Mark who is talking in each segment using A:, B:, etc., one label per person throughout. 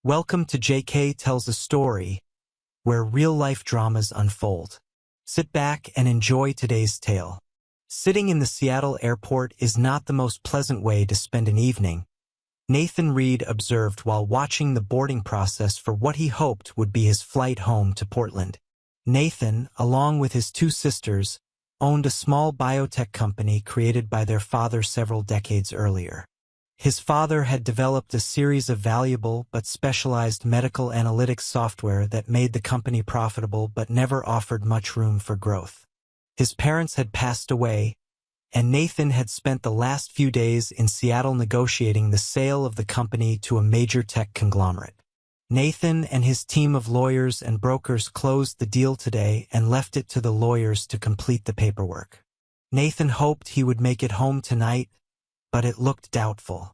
A: Welcome to JK Tells a Story, where real-life dramas unfold. Sit back and enjoy today's tale. Sitting in the Seattle airport is not the most pleasant way to spend an evening, Nathan Reed observed while watching the boarding process for what he hoped would be his flight home to Portland. Nathan, along with his two sisters, owned a small biotech company created by their father several decades earlier. His father had developed a series of valuable but specialized medical analytics software that made the company profitable but never offered much room for growth. His parents had passed away, and Nathan had spent the last few days in Seattle negotiating the sale of the company to a major tech conglomerate. Nathan and his team of lawyers and brokers closed the deal today and left it to the lawyers to complete the paperwork. Nathan hoped he would make it home tonight, but it looked doubtful.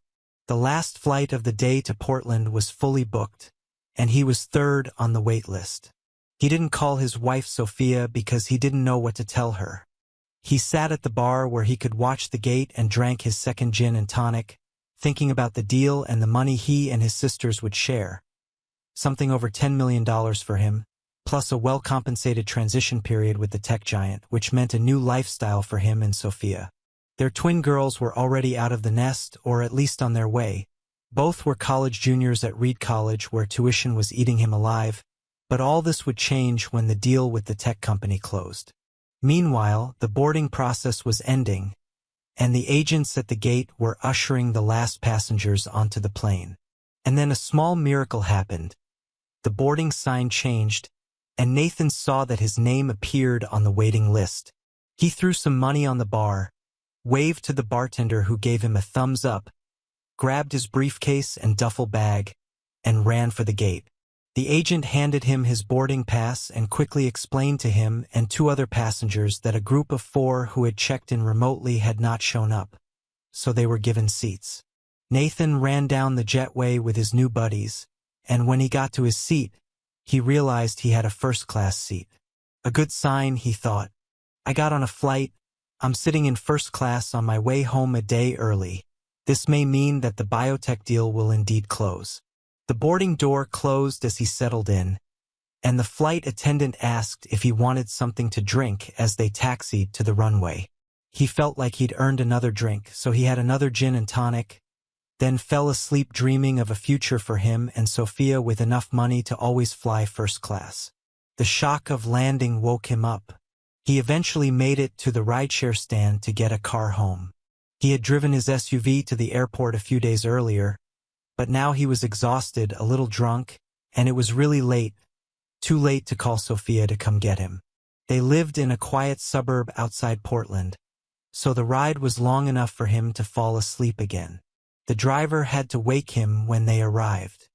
A: The last flight of the day to Portland was fully booked, and he was third on the wait list. He didn't call his wife Sophia because he didn't know what to tell her. He sat at the bar where he could watch the gate and drank his second gin and tonic, thinking about the deal and the money he and his sisters would share. Something over $10 million for him, plus a well-compensated transition period with the tech giant, which meant a new lifestyle for him and Sophia. Their twin girls were already out of the nest, or at least on their way. Both were college juniors at Reed College, where tuition was eating him alive, but all this would change when the deal with the tech company closed. Meanwhile, the boarding process was ending, and the agents at the gate were ushering the last passengers onto the plane. And then a small miracle happened. The boarding sign changed, and Nathan saw that his name appeared on the waiting list. He threw some money on the bar, waved to the bartender who gave him a thumbs up, grabbed his briefcase and duffel bag, and ran for the gate. The agent handed him his boarding pass and quickly explained to him and two other passengers that a group of 4 who had checked in remotely had not shown up, so they were given seats. Nathan ran down the jetway with his new buddies, and when he got to his seat, he realized he had a first-class seat. A good sign, he thought. I got on a flight. I'm sitting in first class on my way home a day early. This may mean that the biotech deal will indeed close. The boarding door closed as he settled in, and the flight attendant asked if he wanted something to drink as they taxied to the runway. He felt like he'd earned another drink, so he had another gin and tonic, then fell asleep dreaming of a future for him and Sophia with enough money to always fly first class. The shock of landing woke him up. He eventually made it to the rideshare stand to get a car home. He had driven his SUV to the airport a few days earlier, but now he was exhausted, a little drunk, and it was really late, too late to call Sophia to come get him. They lived in a quiet suburb outside Portland, so the ride was long enough for him to fall asleep again. The driver had to wake him when they arrived.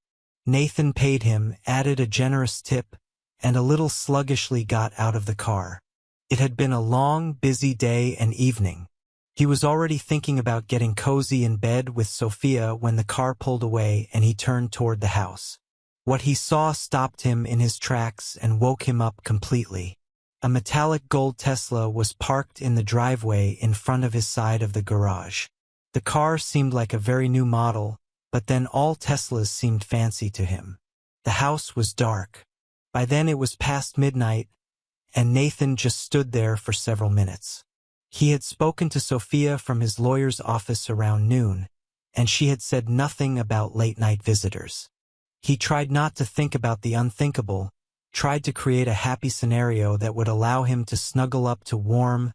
A: Nathan paid him, added a generous tip, and a little sluggishly got out of the car. It had been a long, busy day and evening. He was already thinking about getting cozy in bed with Sophia when the car pulled away and he turned toward the house. What he saw stopped him in his tracks and woke him up completely. A metallic gold Tesla was parked in the driveway in front of his side of the garage. The car seemed like a very new model, but then all Teslas seemed fancy to him. The house was dark. By then it was past midnight, and Nathan just stood there for several minutes. He had spoken to Sophia from his lawyer's office around noon, and she had said nothing about late-night visitors. He tried not to think about the unthinkable, tried to create a happy scenario that would allow him to snuggle up to warm,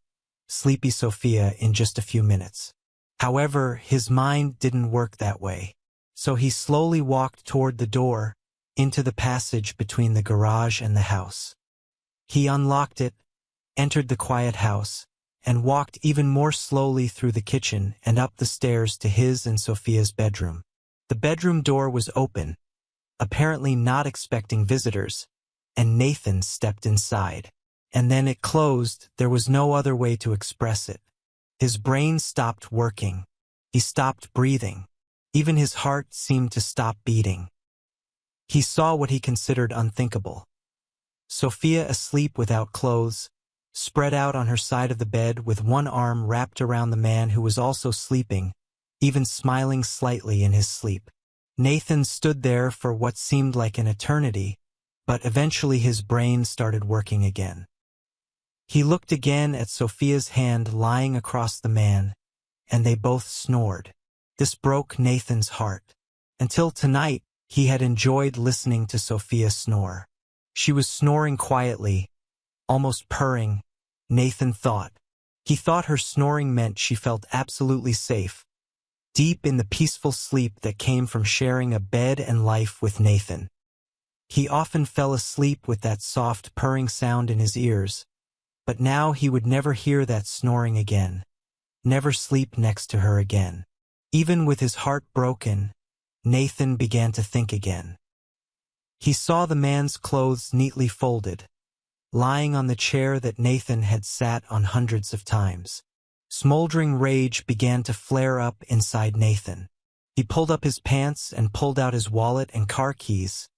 A: sleepy Sophia in just a few minutes. However, his mind didn't work that way, so he slowly walked toward the door, into the passage between the garage and the house. He unlocked it, entered the quiet house, and walked even more slowly through the kitchen and up the stairs to his and Sophia's bedroom. The bedroom door was open, apparently not expecting visitors, and Nathan stepped inside. And then it closed. There was no other way to express it. His brain stopped working. He stopped breathing. Even his heart seemed to stop beating. He saw what he considered unthinkable. Sophia asleep without clothes, spread out on her side of the bed with one arm wrapped around the man who was also sleeping, even smiling slightly in his sleep. Nathan stood there for what seemed like an eternity, but eventually his brain started working again. He looked again at Sophia's hand lying across the man, and they both snored. This broke Nathan's heart. Until tonight, he had enjoyed listening to Sophia snore. She was snoring quietly, almost purring, Nathan thought. He thought her snoring meant she felt absolutely safe, deep in the peaceful sleep that came from sharing a bed and life with Nathan. He often fell asleep with that soft purring sound in his ears, but now he would never hear that snoring again, never sleep next to her again. Even with his heart broken, Nathan began to think again. He saw the man's clothes neatly folded, lying on the chair that Nathan had sat on hundreds of times. Smoldering rage began to flare up inside Nathan. He pulled up his pants and pulled out his wallet and car keys,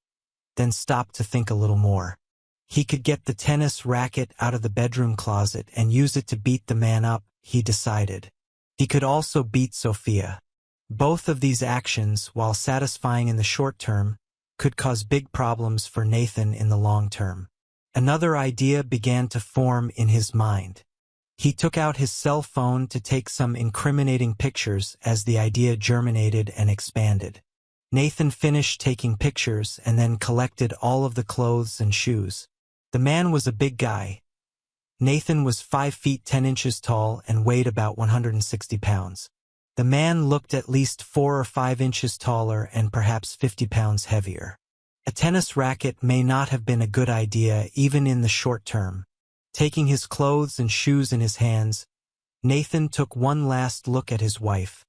A: then stopped to think a little more. He could get the tennis racket out of the bedroom closet and use it to beat the man up, he decided. He could also beat Sophia. Both of these actions, while satisfying in the short term, could cause big problems for Nathan in the long term. Another idea began to form in his mind. He took out his cell phone to take some incriminating pictures as the idea germinated and expanded. Nathan finished taking pictures and then collected all of the clothes and shoes. The man was a big guy. Nathan was 5 feet 10 inches tall and weighed about 160 pounds. The man looked at least 4 or 5 inches taller and perhaps 50 pounds heavier. A tennis racket may not have been a good idea even in the short term. Taking his clothes and shoes in his hands, Nathan took one last look at his wife.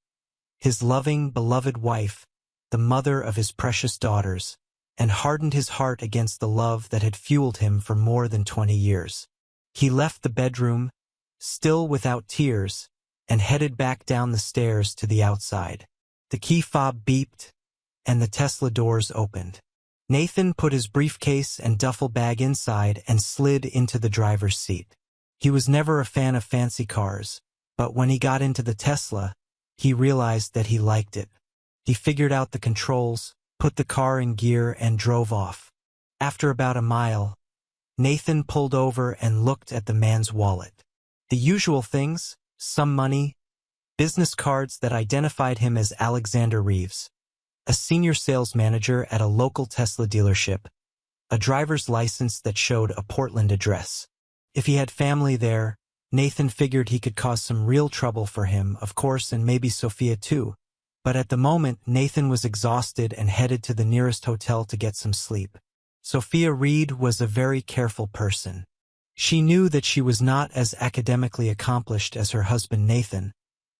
A: His loving, beloved wife, the mother of his precious daughters, and hardened his heart against the love that had fueled him for more than 20 years. He left the bedroom, still without tears, and headed back down the stairs to the outside. The key fob beeped, and the Tesla doors opened. Nathan put his briefcase and duffel bag inside and slid into the driver's seat. He was never a fan of fancy cars, but when he got into the Tesla, he realized that he liked it. He figured out the controls, put the car in gear, and drove off. After about a mile, Nathan pulled over and looked at the man's wallet. The usual things, some money, business cards that identified him as Alexander Reeves, a senior sales manager at a local Tesla dealership, a driver's license that showed a Portland address. If he had family there, Nathan figured he could cause some real trouble for him, of course, and maybe Sophia too. But at the moment, Nathan was exhausted and headed to the nearest hotel to get some sleep. Sophia Reed was a very careful person. She knew that she was not as academically accomplished as her husband Nathan,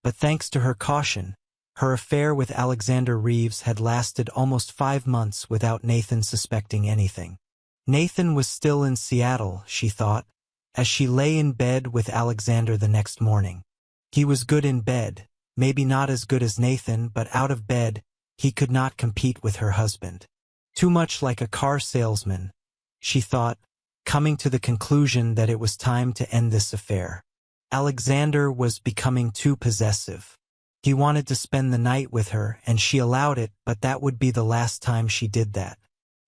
A: but thanks to her caution, her affair with Alexander Reeves had lasted almost 5 months without Nathan suspecting anything. Nathan was still in Seattle, she thought, as she lay in bed with Alexander the next morning. He was good in bed, maybe not as good as Nathan, but out of bed, he could not compete with her husband. Too much like a car salesman, she thought, coming to the conclusion that it was time to end this affair. Alexander was becoming too possessive. He wanted to spend the night with her, and she allowed it, but that would be the last time she did that.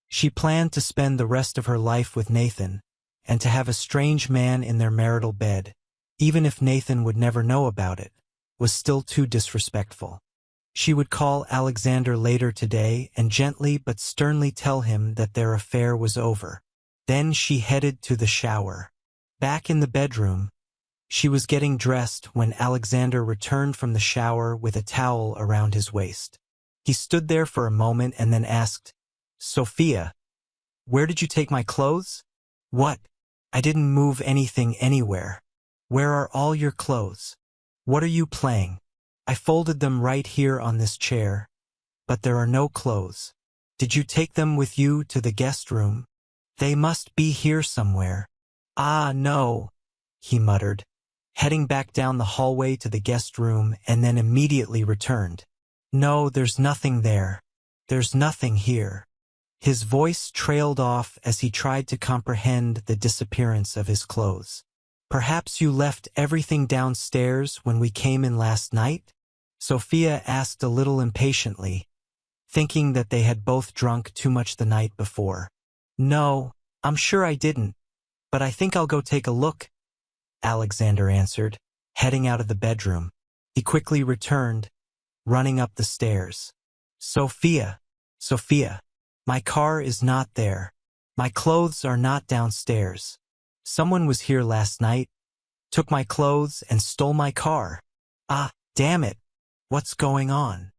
A: She planned to spend the rest of her life with Nathan, and to have a strange man in their marital bed, even if Nathan would never know about it, was still too disrespectful. She would call Alexander later today and gently but sternly tell him that their affair was over. Then she headed to the shower. Back in the bedroom, she was getting dressed when Alexander returned from the shower with a towel around his waist. He stood there for a moment and then asked, "Sophia, where did you take my clothes?" "What? I didn't move anything anywhere. Where are all your clothes? What are you playing? I folded them right here on this chair, but there are no clothes. Did you take them with you to the guest room? They must be here somewhere." "Ah, no," he muttered, heading back down the hallway to the guest room and then immediately returned. "No, there's nothing there. There's nothing here." His voice trailed off as he tried to comprehend the disappearance of his clothes. "Perhaps you left everything downstairs when we came in last night?" Sophia asked a little impatiently, thinking that they had both drunk too much the night before. "No, I'm sure I didn't, but I think I'll go take a look," Alexander answered, heading out of the bedroom. He quickly returned, running up the stairs. "Sophia, Sophia, my car is not there. My clothes are not downstairs. Someone was here last night, took my clothes and stole my car. Ah, damn it. What's going on?"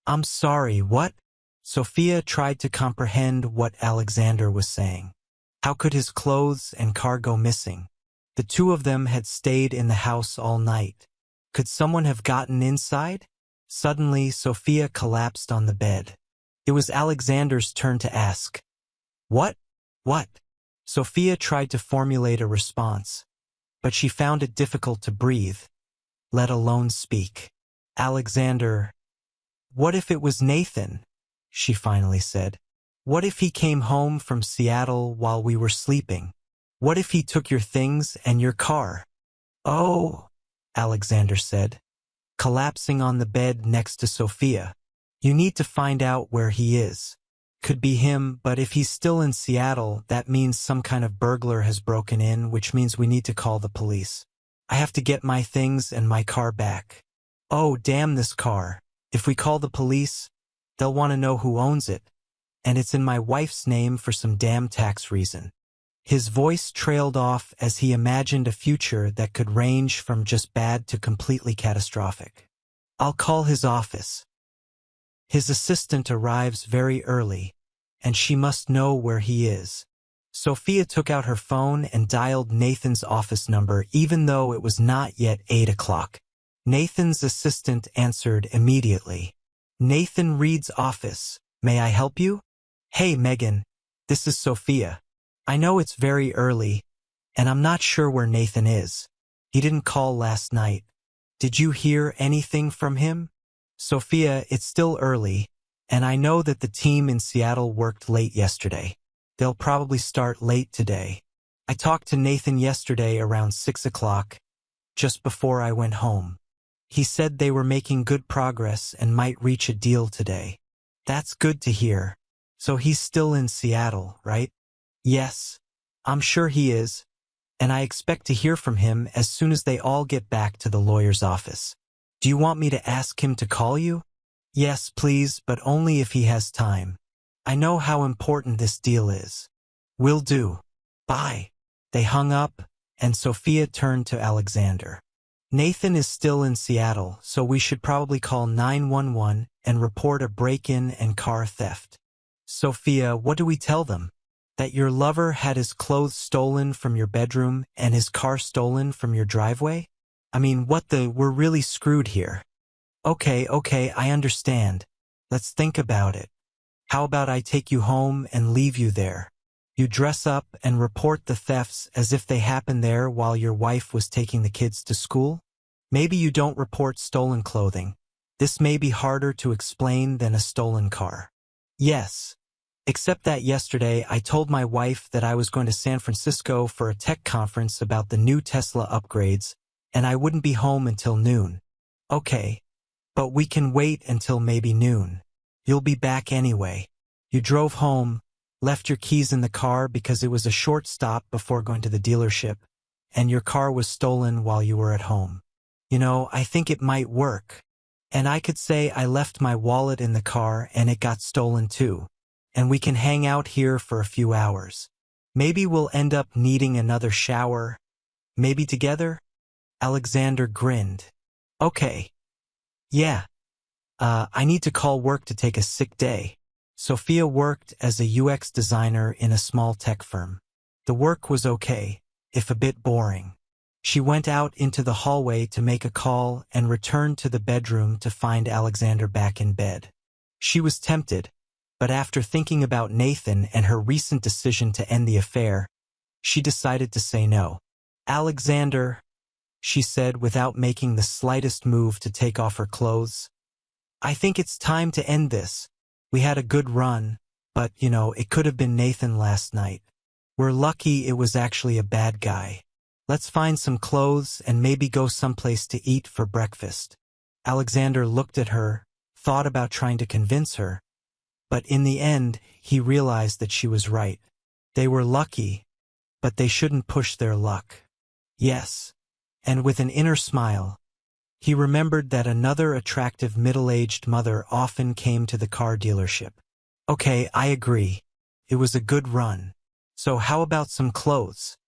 A: "I'm sorry, what?" Sophia tried to comprehend what Alexander was saying. How could his clothes and car go missing? The two of them had stayed in the house all night. Could someone have gotten inside? Suddenly, Sophia collapsed on the bed. It was Alexander's turn to ask, "What? What?" Sophia tried to formulate a response, but she found it difficult to breathe, let alone speak. "Alexander, what if it was Nathan?" she finally said. "What if he came home from Seattle while we were sleeping? What if he took your things and your car?" "Oh," Alexander said, collapsing on the bed next to Sophia. "You need to find out where he is. Could be him, but if he's still in Seattle, that means some kind of burglar has broken in, which means we need to call the police. I have to get my things and my car back. Oh, damn this car. If we call the police, they'll want to know who owns it, and it's in my wife's name for some damn tax reason." His voice trailed off as he imagined a future that could range from just bad to completely catastrophic. "I'll call his office. His assistant arrives very early, and she must know where he is." Sophia took out her phone and dialed Nathan's office number even though it was not yet 8 o'clock. Nathan's assistant answered immediately. "Nathan Reed's office. May I help you?" "Hey, Megan. This is Sophia. I know it's very early, and I'm not sure where Nathan is. He didn't call last night. Did you hear anything from him?" "Sophia, it's still early, and I know that the team in Seattle worked late yesterday. They'll probably start late today. I talked to Nathan yesterday around 6 o'clock, just before I went home. He said they were making good progress and might reach a deal today." "That's good to hear. So he's still in Seattle, right?" "Yes, I'm sure he is, and I expect to hear from him as soon as they all get back to the lawyer's office. Do you want me to ask him to call you?" "Yes, please, but only if he has time. I know how important this deal is." "Will do. Bye." They hung up, and Sophia turned to Alexander. "Nathan is still in Seattle, so we should probably call 911 and report a break-in and car theft." "Sophia, what do we tell them? That your lover had his clothes stolen from your bedroom and his car stolen from your driveway? I mean, we're really screwed here." Okay, I understand. Let's think about it. How about I take you home and leave you there? You dress up and report the thefts as if they happened there while your wife was taking the kids to school? Maybe you don't report stolen clothing. This may be harder to explain than a stolen car." "Yes. Except that yesterday I told my wife that I was going to San Francisco for a tech conference about the new Tesla upgrades, and I wouldn't be home until noon." "Okay, but we can wait until maybe noon. You'll be back anyway. You drove home, left your keys in the car because it was a short stop before going to the dealership, and your car was stolen while you were at home. You know, I think it might work. And I could say I left my wallet in the car and it got stolen too. And we can hang out here for a few hours. Maybe we'll end up needing another shower. Maybe together?" Alexander grinned. "Okay. Yeah. I need to call work to take a sick day." Sophia worked as a UX designer in a small tech firm. The work was okay, if a bit boring. She went out into the hallway to make a call and returned to the bedroom to find Alexander back in bed. She was tempted, but after thinking about Nathan and her recent decision to end the affair, she decided to say no. "Alexander," she said without making the slightest move to take off her clothes, "I think it's time to end this. We had a good run, but, it could have been Nathan last night. We're lucky it was actually a bad guy. Let's find some clothes and maybe go someplace to eat for breakfast." Alexander looked at her, thought about trying to convince her, But in the end, he realized that she was right. They were lucky, but they shouldn't push their luck. Yes. And with an inner smile, he remembered that another attractive middle-aged mother often came to the car dealership. Okay, I agree. It was a good run. So how about some clothes?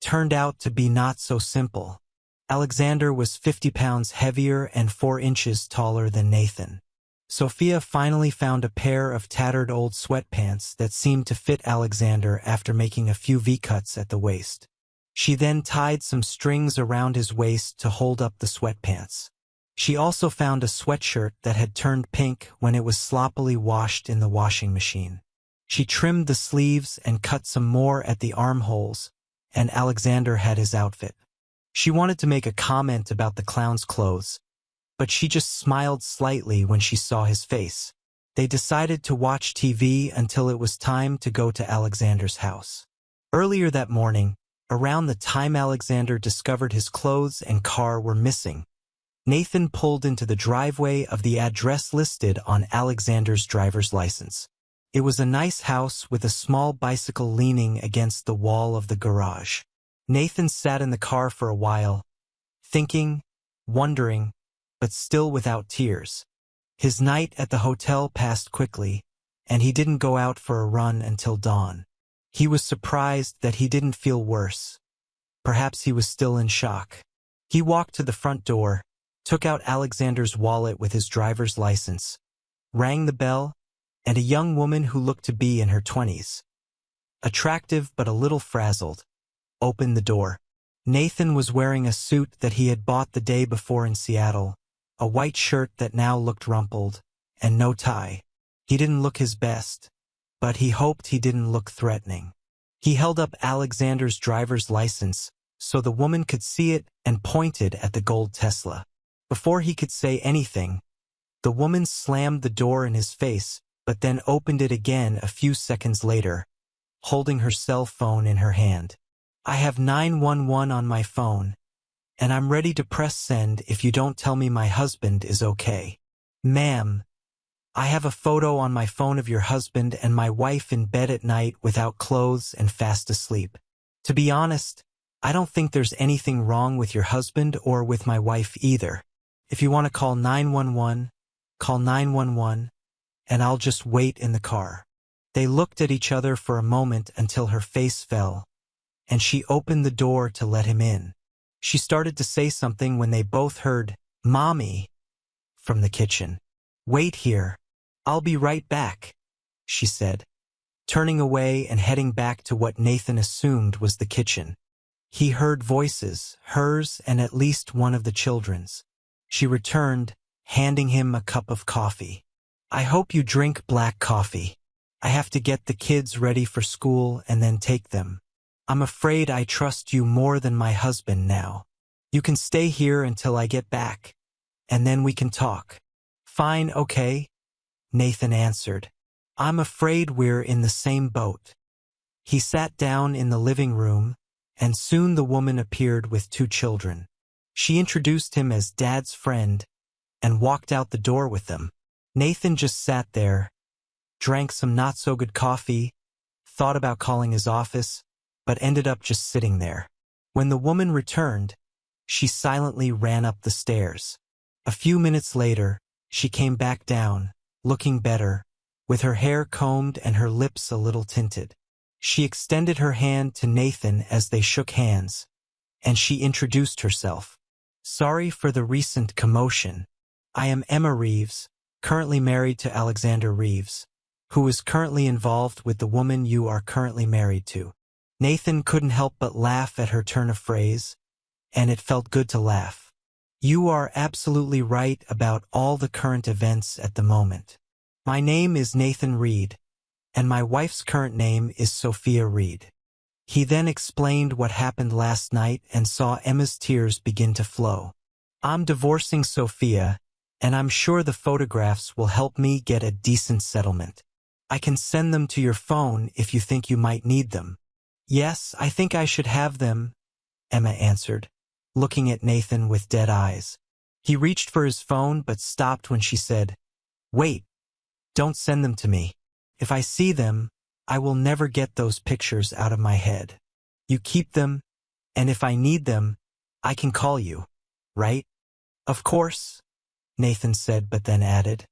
A: Turned out to be not so simple. Alexander was 50 pounds heavier and 4 inches taller than Nathan. Sophia finally found a pair of tattered old sweatpants that seemed to fit Alexander after making a few V-cuts at the waist. She then tied some strings around his waist to hold up the sweatpants. She also found a sweatshirt that had turned pink when it was sloppily washed in the washing machine. She trimmed the sleeves and cut some more at the armholes, and Alexander had his outfit. She wanted to make a comment about the clown's clothes, but she just smiled slightly when she saw his face. They decided to watch TV until it was time to go to Alexander's house. Earlier that morning, around the time Alexander discovered his clothes and car were missing, Nathan pulled into the driveway of the address listed on Alexander's driver's license. It was a nice house with a small bicycle leaning against the wall of the garage. Nathan sat in the car for a while, thinking, wondering, but still without tears. His night at the hotel passed quickly, and he didn't go out for a run until dawn. He was surprised that he didn't feel worse. Perhaps he was still in shock. He walked to the front door, took out Alexander's wallet with his driver's license, rang the bell, and a young woman who looked to be in her 20s, attractive but a little frazzled, opened the door. Nathan was wearing a suit that he had bought the day before in Seattle, a white shirt that now looked rumpled, and no tie. He didn't look his best, but he hoped he didn't look threatening. He held up Alexander's driver's license so the woman could see it and pointed at the gold Tesla. Before he could say anything, the woman slammed the door in his face, but then opened it again a few seconds later, holding her cell phone in her hand. I have 911 on my phone, and I'm ready to press send if you don't tell me my husband is okay. Ma'am, I have a photo on my phone of your husband and my wife in bed at night without clothes and fast asleep. To be honest, I don't think there's anything wrong with your husband or with my wife either. If you want to call 911, call 911, and I'll just wait in the car. They looked at each other for a moment until her face fell, and she opened the door to let him in. She started to say something when they both heard, "Mommy," from the kitchen. "Wait here. I'll be right back," she said, turning away and heading back to what Nathan assumed was the kitchen. He heard voices, hers and at least one of the children's. She returned, handing him a cup of coffee. "I hope you drink black coffee. I have to get the kids ready for school and then take them. I'm afraid I trust you more than my husband now. You can stay here until I get back, and then we can talk." "Fine, okay," Nathan answered. "I'm afraid we're in the same boat." He sat down in the living room, and soon the woman appeared with 2 children. She introduced him as Dad's friend and walked out the door with them. Nathan just sat there, drank some not-so-good coffee, thought about calling his office, but ended up just sitting there. When the woman returned, she silently ran up the stairs. A few minutes later, she came back down, looking better, with her hair combed and her lips a little tinted. She extended her hand to Nathan as they shook hands, and she introduced herself. "Sorry for the recent commotion. I am Emma Reeves, currently married to Alexander Reeves, who is currently involved with the woman you are currently married to." Nathan couldn't help but laugh at her turn of phrase, and it felt good to laugh. "You are absolutely right about all the current events at the moment. My name is Nathan Reed, and my wife's current name is Sophia Reed." He then explained what happened last night and saw Emma's tears begin to flow. "I'm divorcing Sophia, and I'm sure the photographs will help me get a decent settlement. I can send them to your phone if you think you might need them." "Yes, I think I should have them," Emma answered, looking at Nathan with dead eyes. He reached for his phone but stopped when she said, "Wait, don't send them to me. If I see them, I will never get those pictures out of my head. You keep them, and if I need them, I can call you, right? Of course, Nathan said, but then added,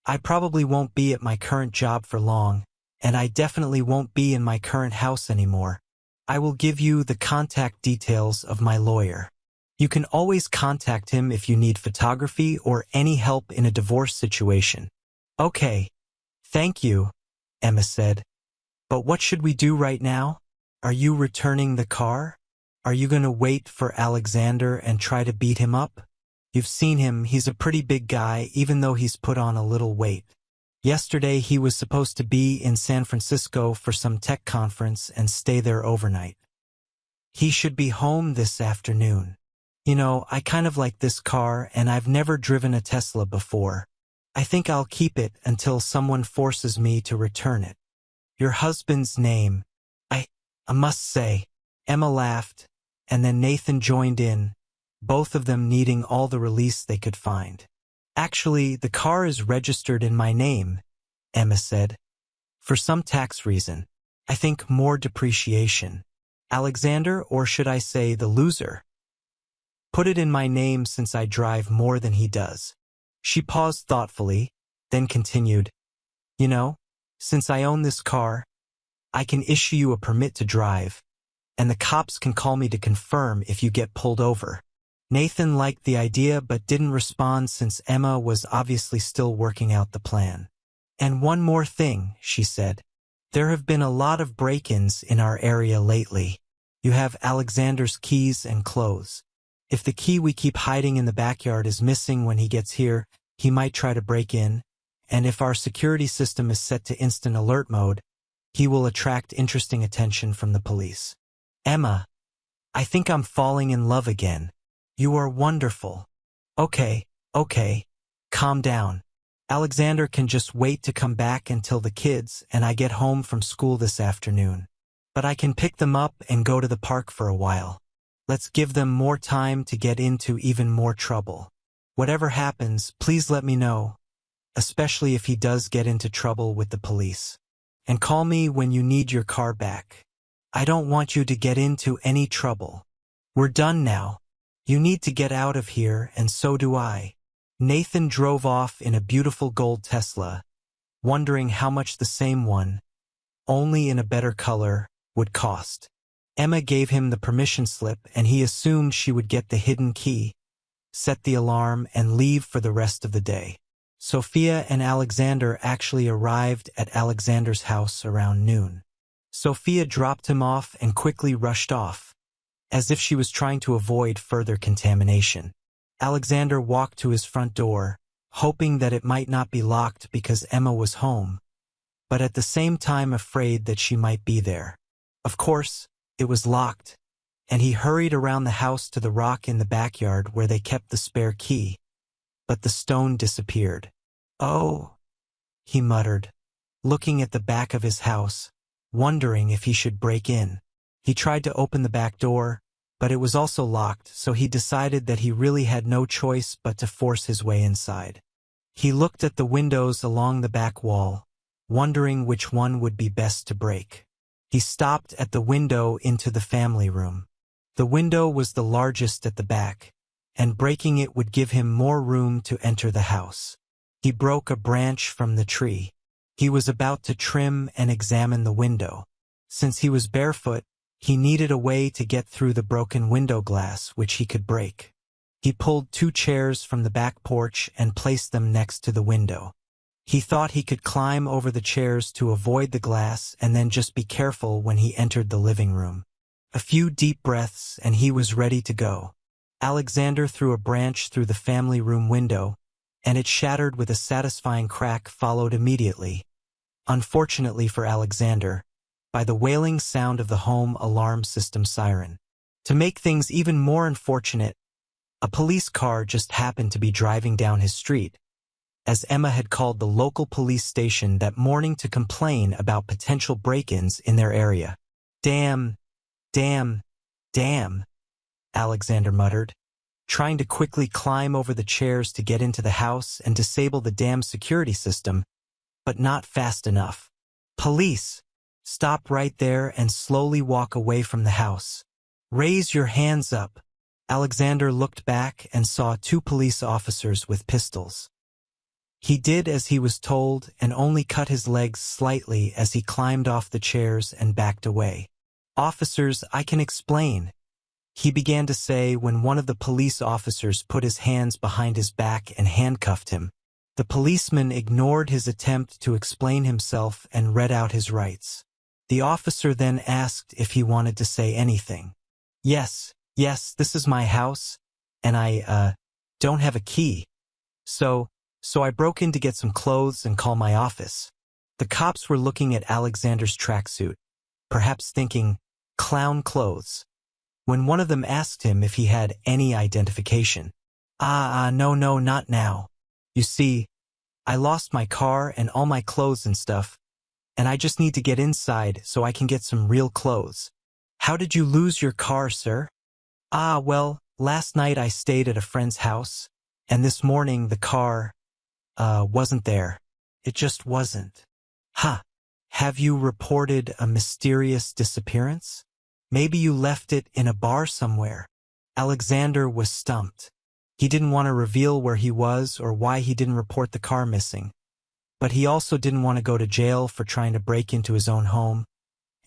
A: I probably won't be at my current job for long, and I definitely won't be in my current house anymore. I will give you the contact details of my lawyer. You can always contact him if you need photography or any help in a divorce situation. Okay, thank you, Emma said. But what should we do right now? Are you returning the car? Are you going to wait for Alexander and try to beat him up? You've seen him, he's a pretty big guy, even though he's put on a little weight. Yesterday he was supposed to be in San Francisco for some tech conference and stay there overnight. He should be home this afternoon. You know, I kind of like this car and I've never driven a Tesla before. I think I'll keep it until someone forces me to return it. Your husband's name, I must say. Emma laughed, and then Nathan joined in, both of them needing all the release they could find. Actually, the car is registered in my name, Emma said. For some tax reason. I think more depreciation. Alexander, or should I say the loser? Put it in my name since I drive more than he does. She paused thoughtfully, then continued, You know, since I own this car, I can issue you a permit to drive, and the cops can call me to confirm if you get pulled over. Nathan liked the idea but didn't respond since Emma was obviously still working out the plan. And one more thing, she said. There have been a lot of break-ins in our area lately. You have Alexander's keys and clothes. If the key we keep hiding in the backyard is missing when he gets here, he might try to break in, and if our security system is set to instant alert mode, he will attract interesting attention from the police. Emma, I think I'm falling in love again. You are wonderful. Okay, calm down. Alexander can just wait to come back until the kids and I get home from school this afternoon. But I can pick them up and go to the park for a while. Let's give them more time to get into even more trouble. Whatever happens, please let me know, especially if he does get into trouble with the police. And call me when you need your car back. I don't want you to get into any trouble. We're done now. You need to get out of here, and so do I. Nathan drove off in a beautiful gold Tesla, wondering how much the same one, only in a better color, would cost. Emma gave him the permission slip and he assumed she would get the hidden key, set the alarm, and leave for the rest of the day. Sophia and Alexander actually arrived at Alexander's house around noon. Sophia dropped him off and quickly rushed off, as if she was trying to avoid further contamination. Alexander walked to his front door, hoping that it might not be locked because Emma was home, but at the same time afraid that she might be there. Of course, it was locked, and he hurried around the house to the rock in the backyard where they kept the spare key. But the stone disappeared. Oh, he muttered, looking at the back of his house, wondering if he should break in. He tried to open the back door, but it was also locked, so he decided that he really had no choice but to force his way inside. He looked at the windows along the back wall, wondering which one would be best to break. He stopped at the window into the family room. The window was the largest at the back, and breaking it would give him more room to enter the house. He broke a branch from the tree. He was about to trim and examine the window. Since he was barefoot, he needed a way to get through the broken window glass which he could break. He pulled 2 chairs from the back porch and placed them next to the window. He thought he could climb over the chairs to avoid the glass and then just be careful when he entered the living room. A few deep breaths and he was ready to go. Alexander threw a branch through the family room window, and it shattered with a satisfying crack followed immediately, unfortunately for Alexander, by the wailing sound of the home alarm system siren. To make things even more unfortunate, a police car just happened to be driving down his street, as Emma had called the local police station that morning to complain about potential break-ins in their area. Damn, Alexander muttered, trying to quickly climb over the chairs to get into the house and disable the damn security system, but not fast enough. Police! Stop right there and slowly walk away from the house. Raise your hands up. Alexander looked back and saw two police officers with pistols. He did as he was told and only cut his legs slightly as he climbed off the chairs and backed away. Officers, I can explain, he began to say when one of the police officers put his hands behind his back and handcuffed him. The policeman ignored his attempt to explain himself and read out his rights. The officer then asked if he wanted to say anything. Yes, this is my house, and I don't have a key. So I broke in to get some clothes and call my office. The cops were looking at Alexander's tracksuit, perhaps thinking, clown clothes, when one of them asked him if he had any identification. No, not now. You see, I lost my car and all my clothes and stuff, and I just need to get inside so I can get some real clothes. How did you lose your car, sir? Well, last night I stayed at a friend's house, and this morning the car, wasn't there. It just wasn't. Have you reported a mysterious disappearance? Maybe you left it in a bar somewhere. Alexander was stumped. He didn't want to reveal where he was or why he didn't report the car missing. But he also didn't want to go to jail for trying to break into his own home,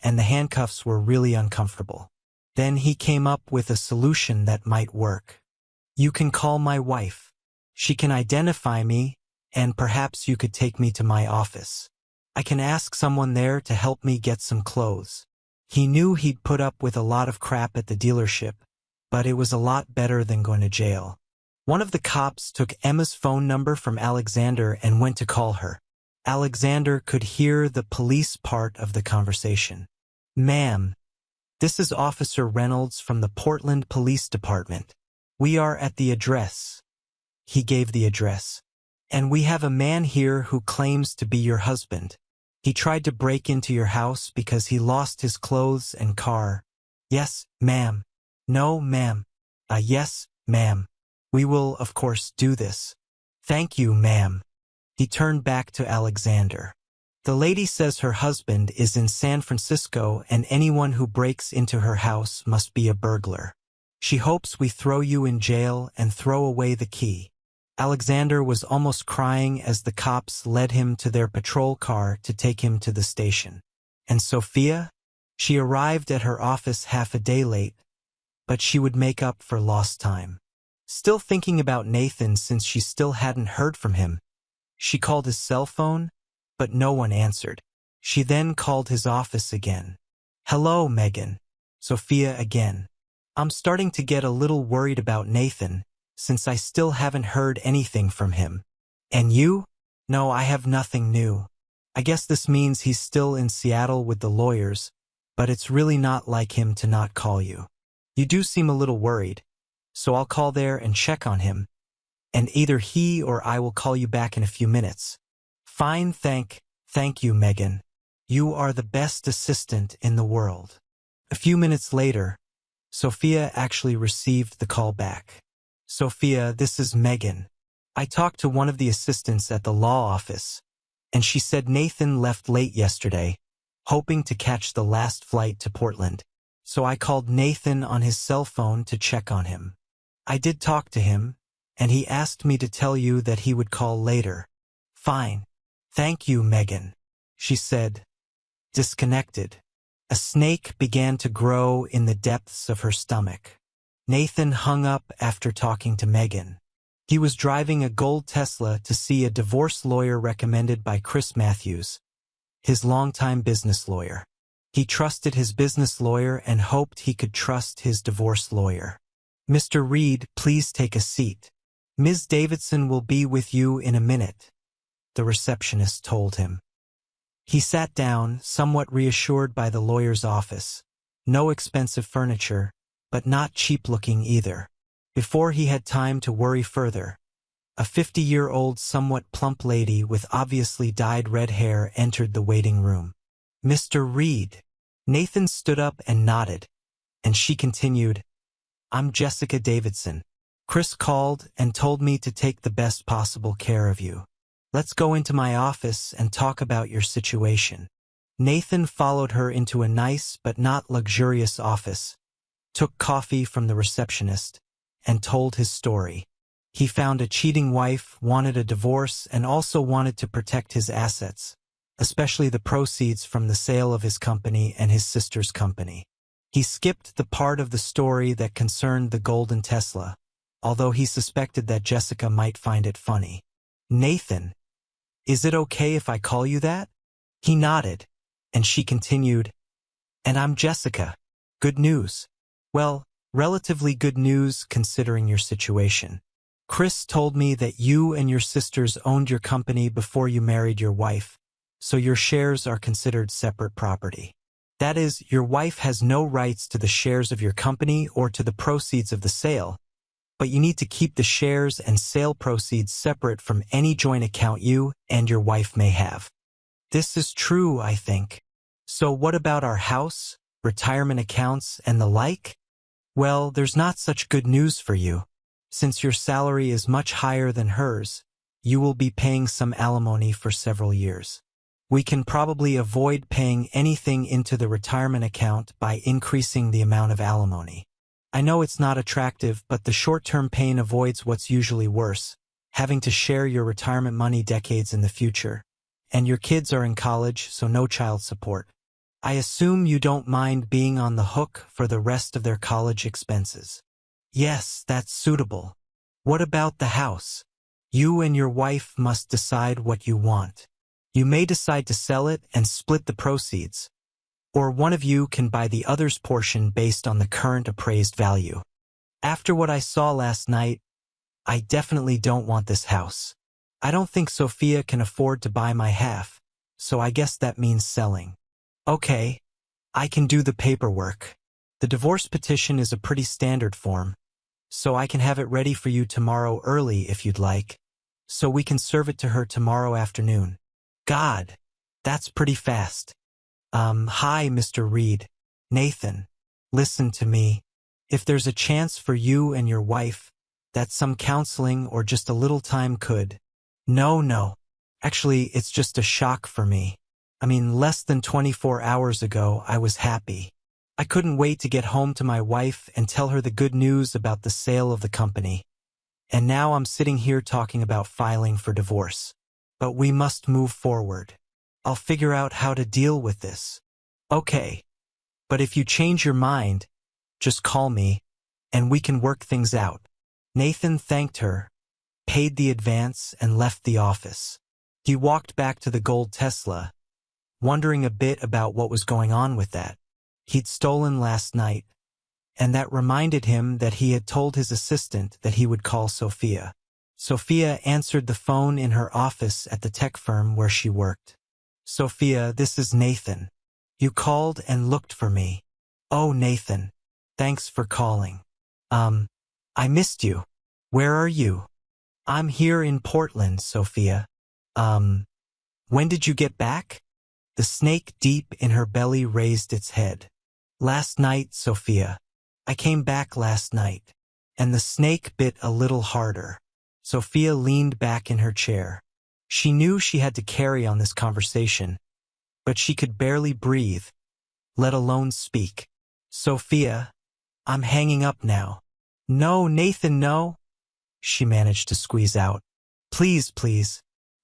A: and the handcuffs were really uncomfortable. Then he came up with a solution that might work. You can call my wife. She can identify me, and perhaps you could take me to my office. I can ask someone there to help me get some clothes. He knew he'd put up with a lot of crap at the dealership, but it was a lot better than going to jail. One of the cops took Emma's phone number from Alexander and went to call her. Alexander could hear the police part of the conversation. Ma'am, this is Officer Reynolds from the Portland Police Department. We are at the address. He gave the address. And we have a man here who claims to be your husband. He tried to break into your house because he lost his clothes and car. Yes, ma'am. No, ma'am. Yes, ma'am. We will, of course, do this. Thank you, ma'am. He turned back to Alexander. The lady says her husband is in San Francisco and anyone who breaks into her house must be a burglar. She hopes we throw you in jail and throw away the key. Alexander was almost crying as the cops led him to their patrol car to take him to the station. And Sophia? She arrived at her office half a day late, but she would make up for lost time. Still thinking about Nathan since she still hadn't heard from him, she called his cell phone, but no one answered. She then called his office again. Hello, Megan. Sophia again. I'm starting to get a little worried about Nathan, since I still haven't heard anything from him. And you? No, I have nothing new. I guess this means he's still in Seattle with the lawyers, but it's really not like him to not call you. You do seem a little worried, so I'll call there and check on him, and either he or I will call you back in a few minutes. Fine, thank you, Megan. You are the best assistant in the world. A few minutes later, Sophia actually received the call back. Sophia, this is Megan. I talked to one of the assistants at the law office, and she said Nathan left late yesterday, hoping to catch the last flight to Portland. So I called Nathan on his cell phone to check on him. I did talk to him, and he asked me to tell you that he would call later. Fine. Thank you, Megan, she said, disconnected. A snake began to grow in the depths of her stomach. Nathan hung up after talking to Megan. He was driving a gold Tesla to see a divorce lawyer recommended by Chris Matthews, his longtime business lawyer. He trusted his business lawyer and hoped he could trust his divorce lawyer. Mr. Reed, please take a seat. Ms. Davidson will be with you in a minute, the receptionist told him. He sat down, somewhat reassured by the lawyer's office. No expensive furniture, but not cheap-looking either. Before he had time to worry further, a 50-year-old somewhat plump lady with obviously dyed red hair entered the waiting room. Mr. Reed. Nathan stood up and nodded, and she continued, I'm Jessica Davidson. Chris called and told me to take the best possible care of you. Let's go into my office and talk about your situation. Nathan followed her into a nice but not luxurious office, took coffee from the receptionist, and told his story. He found a cheating wife, wanted a divorce, and also wanted to protect his assets, especially the proceeds from the sale of his company and his sister's company. He skipped the part of the story that concerned the golden Tesla, although he suspected that Jessica might find it funny. "Nathan, is it okay if I call you that?" He nodded, and she continued, "And I'm Jessica. Good news." "Well, relatively good news considering your situation. Chris told me that you and your sisters owned your company before you married your wife, so your shares are considered separate property. That is, your wife has no rights to the shares of your company or to the proceeds of the sale, but you need to keep the shares and sale proceeds separate from any joint account you and your wife may have." "This is true, I think. So what about our house, retirement accounts, and the like?" "Well, there's not such good news for you. Since your salary is much higher than hers, you will be paying some alimony for several years. We can probably avoid paying anything into the retirement account by increasing the amount of alimony. I know it's not attractive, but the short-term pain avoids what's usually worse, having to share your retirement money decades in the future. And your kids are in college, so no child support. I assume you don't mind being on the hook for the rest of their college expenses." "Yes, that's suitable. What about the house? You and your wife must decide what you want. You may decide to sell it and split the proceeds, or one of you can buy the other's portion based on the current appraised value. After what I saw last night, I definitely don't want this house. I don't think Sophia can afford to buy my half, so I guess that means selling." "Okay, I can do the paperwork. The divorce petition is a pretty standard form, so I can have it ready for you tomorrow early if you'd like, so we can serve it to her tomorrow afternoon." "God, that's pretty fast. Hi, Mr. Reed. Nathan, listen to me. If there's a chance for you and your wife, that some counseling or just a little time could—" No. Actually, it's just a shock for me. I mean, less than 24 hours ago, I was happy. I couldn't wait to get home to my wife and tell her the good news about the sale of the company. And now I'm sitting here talking about filing for divorce. But we must move forward. I'll figure out how to deal with this." "Okay. But if you change your mind, just call me, and we can work things out." Nathan thanked her, paid the advance, and left the office. He walked back to the gold Tesla, wondering a bit about what was going on with that. He'd stolen last night, and that reminded him that he had told his assistant that he would call Sophia. Sophia answered the phone in her office at the tech firm where she worked. "Sophia, this is Nathan. You called and looked for me." "Oh, Nathan. Thanks for calling. I missed you. Where are you?" "I'm here in Portland, Sophia." When did you get back?" The snake deep in her belly raised its head. "Last night, Sophia. I came back last night." And the snake bit a little harder. Sophia leaned back in her chair. She knew she had to carry on this conversation, but she could barely breathe, let alone speak. "Sophia, I'm hanging up now." "No, Nathan, no," she managed to squeeze out. Please,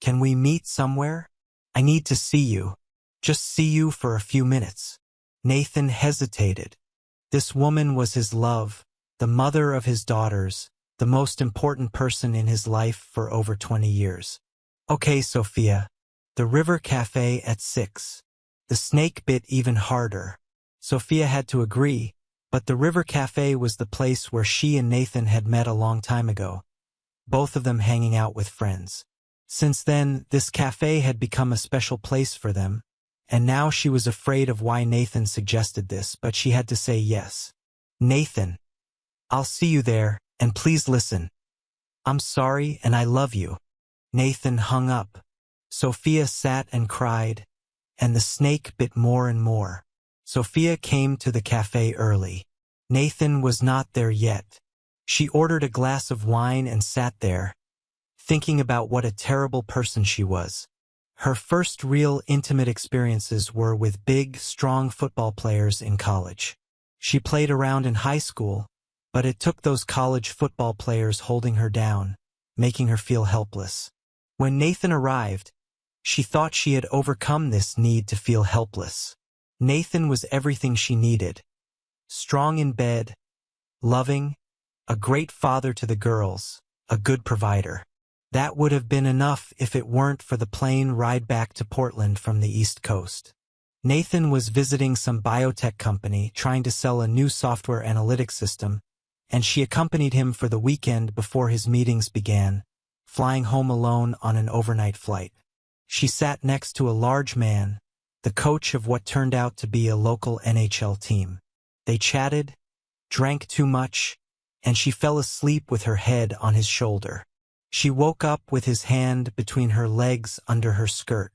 A: can we meet somewhere? I need to see you. Just see you for a few minutes." Nathan hesitated. This woman was his love, the mother of his daughters, the most important person in his life for over 20 years. "Okay, Sophia. The River Cafe at 6. The snake bit even harder. Sophia had to agree, but the River Cafe was the place where she and Nathan had met a long time ago, both of them hanging out with friends. Since then, this cafe had become a special place for them, and now she was afraid of why Nathan suggested this, but she had to say yes. "Nathan, I'll see you there, and please listen. I'm sorry and I love you." Nathan hung up. Sophia sat and cried, and the snake bit more and more. Sophia came to the cafe early. Nathan was not there yet. She ordered a glass of wine and sat there, thinking about what a terrible person she was. Her first real intimate experiences were with big, strong football players in college. She played around in high school, but it took those college football players holding her down, making her feel helpless. When Nathan arrived, she thought she had overcome this need to feel helpless. Nathan was everything she needed. Strong in bed, loving, a great father to the girls, a good provider. That would have been enough if it weren't for the plane ride back to Portland from the East Coast. Nathan was visiting some biotech company trying to sell a new software analytics system, and she accompanied him for the weekend before his meetings began, flying home alone on an overnight flight. She sat next to a large man, the coach of what turned out to be a local NHL team. They chatted, drank too much, and she fell asleep with her head on his shoulder. She woke up with his hand between her legs under her skirt.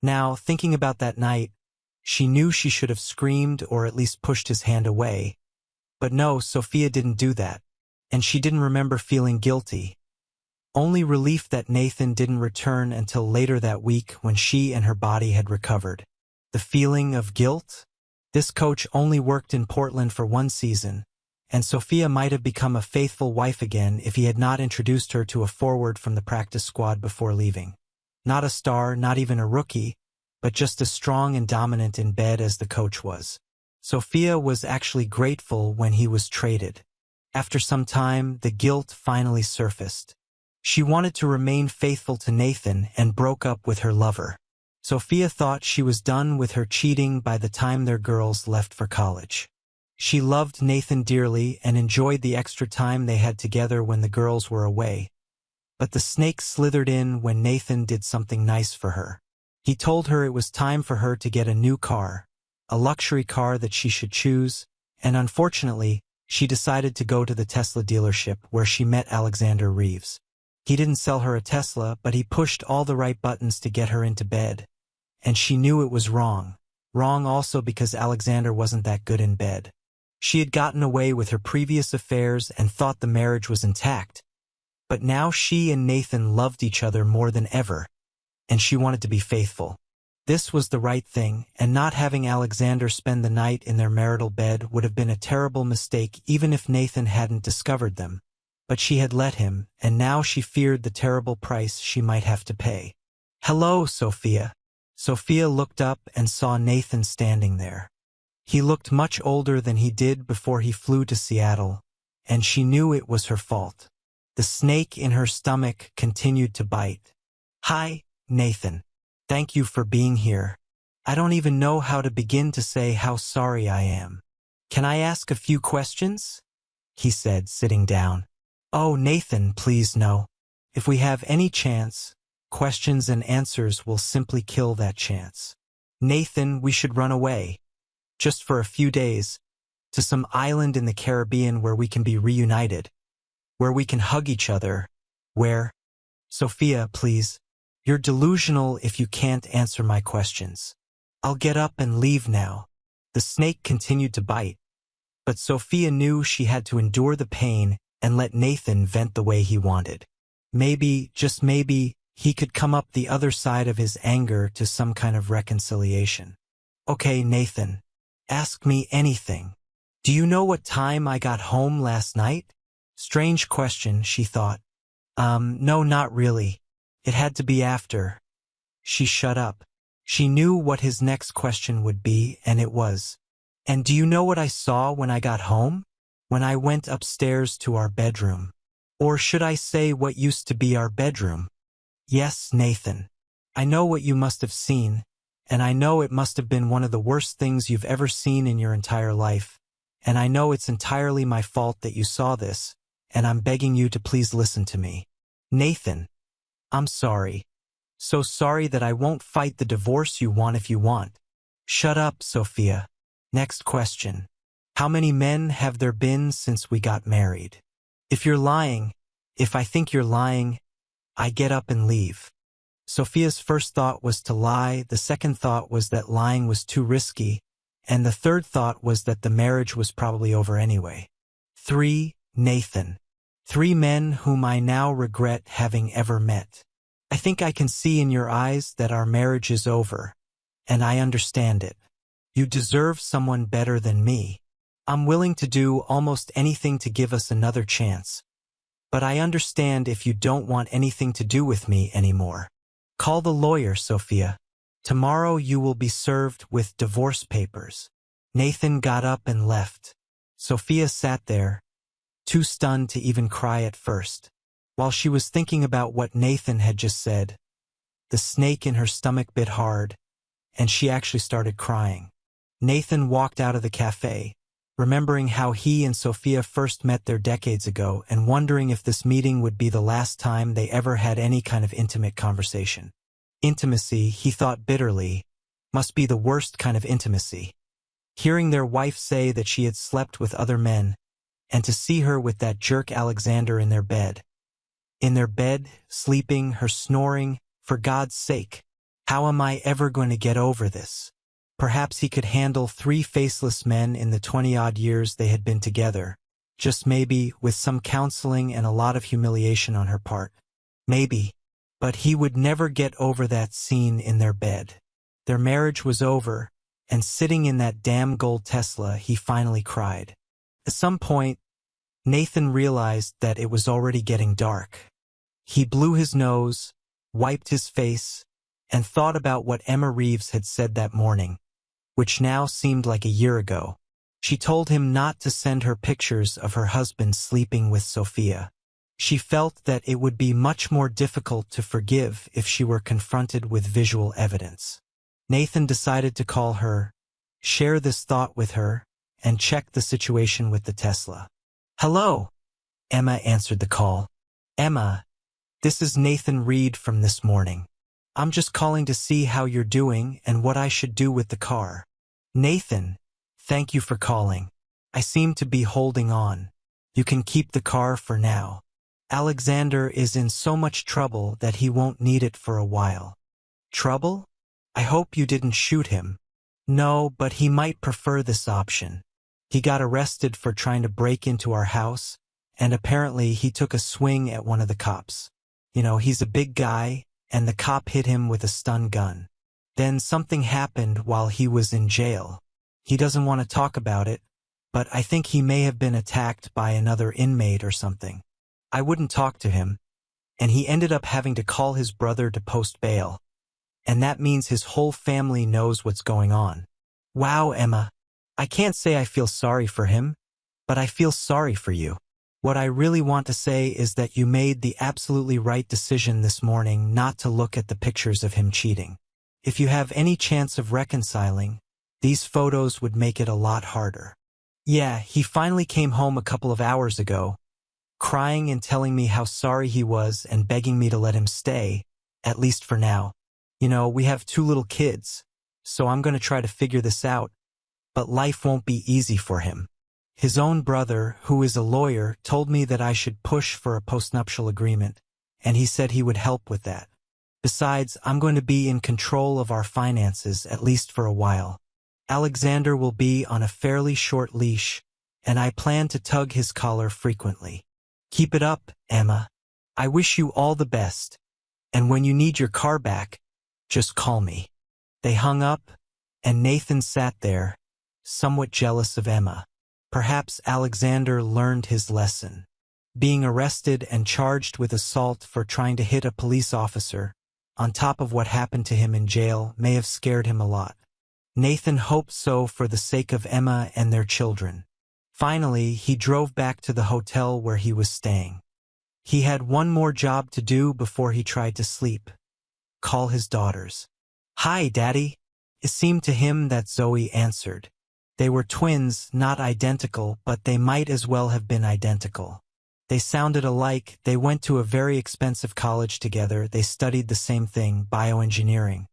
A: Now, thinking about that night, she knew she should have screamed or at least pushed his hand away. But no, Sophia didn't do that, and she didn't remember feeling guilty. Only relief that Nathan didn't return until later that week when she and her body had recovered. The feeling of guilt? This coach only worked in Portland for one season, and Sophia might have become a faithful wife again if he had not introduced her to a forward from the practice squad before leaving. Not a star, not even a rookie, but just as strong and dominant in bed as the coach was. Sophia was actually grateful when he was traded. After some time, the guilt finally surfaced. She wanted to remain faithful to Nathan and broke up with her lover. Sophia thought she was done with her cheating by the time their girls left for college. She loved Nathan dearly and enjoyed the extra time they had together when the girls were away. But the snake slithered in when Nathan did something nice for her. He told her it was time for her to get a new car, a luxury car that she should choose, and unfortunately, she decided to go to the Tesla dealership where she met Alexander Reeves. He didn't sell her a Tesla, but he pushed all the right buttons to get her into bed. And she knew it was wrong. Wrong also because Alexander wasn't that good in bed. She had gotten away with her previous affairs and thought the marriage was intact. But now she and Nathan loved each other more than ever, and she wanted to be faithful. This was the right thing, and not having Alexander spend the night in their marital bed would have been a terrible mistake even if Nathan hadn't discovered them. But she had let him, and now she feared the terrible price she might have to pay. "Hello, Sophia." Sophia looked up and saw Nathan standing there. He looked much older than he did before he flew to Seattle, and she knew it was her fault. The snake in her stomach continued to bite. "Hi, Nathan. Thank you for being here. I don't even know how to begin to say how sorry I am. Can I ask a few questions?" he said, sitting down. "Oh, Nathan, please no. If we have any chance, questions and answers will simply kill that chance. Nathan, we should run away. Just for a few days, to some island in the Caribbean where we can be reunited, where we can hug each other, where—" "Sophia, please. You're delusional if you can't answer my questions. I'll get up and leave now." The snake continued to bite, but Sophia knew she had to endure the pain and let Nathan vent the way he wanted. Maybe, just maybe, he could come up the other side of his anger to some kind of reconciliation. "Okay, Nathan. Ask me anything. Do you know what time I got home last night?" Strange question, she thought. No, not really. It had to be after." She shut up. She knew what his next question would be, and it was, "And do you know what I saw when I got home? When I went upstairs to our bedroom. Or should I say what used to be our bedroom?" "Yes, Nathan. I know what you must have seen, and I know it must have been one of the worst things you've ever seen in your entire life, and I know it's entirely my fault that you saw this, and I'm begging you to please listen to me. Nathan, I'm sorry. So sorry that I won't fight the divorce you want if you want." "Shut up, Sophia. Next question. How many men have there been since we got married? If you're lying, if I think you're lying, I get up and leave." Sophia's first thought was to lie, the second thought was that lying was too risky, and the third thought was that the marriage was probably over anyway. 3, Nathan. 3 men whom I now regret having ever met. I think I can see in your eyes that our marriage is over, and I understand it. You deserve someone better than me. I'm willing to do almost anything to give us another chance. But I understand if you don't want anything to do with me anymore. Call the lawyer, Sophia. Tomorrow you will be served with divorce papers. Nathan got up and left. Sophia sat there, too stunned to even cry at first. While she was thinking about what Nathan had just said, the snake in her stomach bit hard, and she actually started crying. Nathan walked out of the cafe, remembering how he and Sophia first met there decades ago and wondering if this meeting would be the last time they ever had any kind of intimate conversation. Intimacy, he thought bitterly, must be the worst kind of intimacy. Hearing their wife say that she had slept with other men, and to see her with that jerk Alexander in their bed. In their bed, sleeping, her snoring, for God's sake, how am I ever going to get over this? Perhaps he could handle 3 faceless men in the 20-odd years they had been together, just maybe with some counseling and a lot of humiliation on her part. Maybe. But he would never get over that scene in their bed. Their marriage was over, and sitting in that damn gold Tesla, he finally cried. At some point, Nathan realized that it was already getting dark. He blew his nose, wiped his face, and thought about what Emma Reeves had said that morning, which now seemed like a year ago. She told him not to send her pictures of her husband sleeping with Sophia. She felt that it would be much more difficult to forgive if she were confronted with visual evidence. Nathan decided to call her, share this thought with her, and check the situation with the Tesla. "Hello," Emma answered the call. "Emma, this is Nathan Reed from this morning. I'm just calling to see how you're doing and what I should do with the car." "Nathan, thank you for calling. I seem to be holding on. You can keep the car for now. Alexander is in so much trouble that he won't need it for a while." "Trouble? I hope you didn't shoot him." "No, but he might prefer this option. He got arrested for trying to break into our house, and apparently he took a swing at one of the cops. You know, he's a big guy, and the cop hit him with a stun gun. Then something happened while he was in jail. He doesn't want to talk about it, but I think he may have been attacked by another inmate or something. I wouldn't talk to him, and he ended up having to call his brother to post bail. And that means his whole family knows what's going on." "Wow, Emma. I can't say I feel sorry for him, but I feel sorry for you. What I really want to say is that you made the absolutely right decision this morning not to look at the pictures of him cheating. If you have any chance of reconciling, these photos would make it a lot harder." "Yeah, he finally came home a couple of hours ago, crying and telling me how sorry he was and begging me to let him stay, at least for now. You know, we have 2 little kids, so I'm going to try to figure this out, but life won't be easy for him. His own brother, who is a lawyer, told me that I should push for a postnuptial agreement, and he said he would help with that. Besides, I'm going to be in control of our finances, at least for a while. Alexander will be on a fairly short leash, and I plan to tug his collar frequently. Keep it up, Emma. I wish you all the best, and when you need your car back, just call me." They hung up, and Nathan sat there, somewhat jealous of Emma. Perhaps Alexander learned his lesson. Being arrested and charged with assault for trying to hit a police officer, on top of what happened to him in jail, may have scared him a lot. Nathan hoped so for the sake of Emma and their children. Finally, he drove back to the hotel where he was staying. He had one more job to do before he tried to sleep. Call his daughters. "Hi, Daddy." It seemed to him that Zoe answered. They were twins, not identical, but they might as well have been identical. They sounded alike, they went to a very expensive college together, they studied the same thing, bioengineering.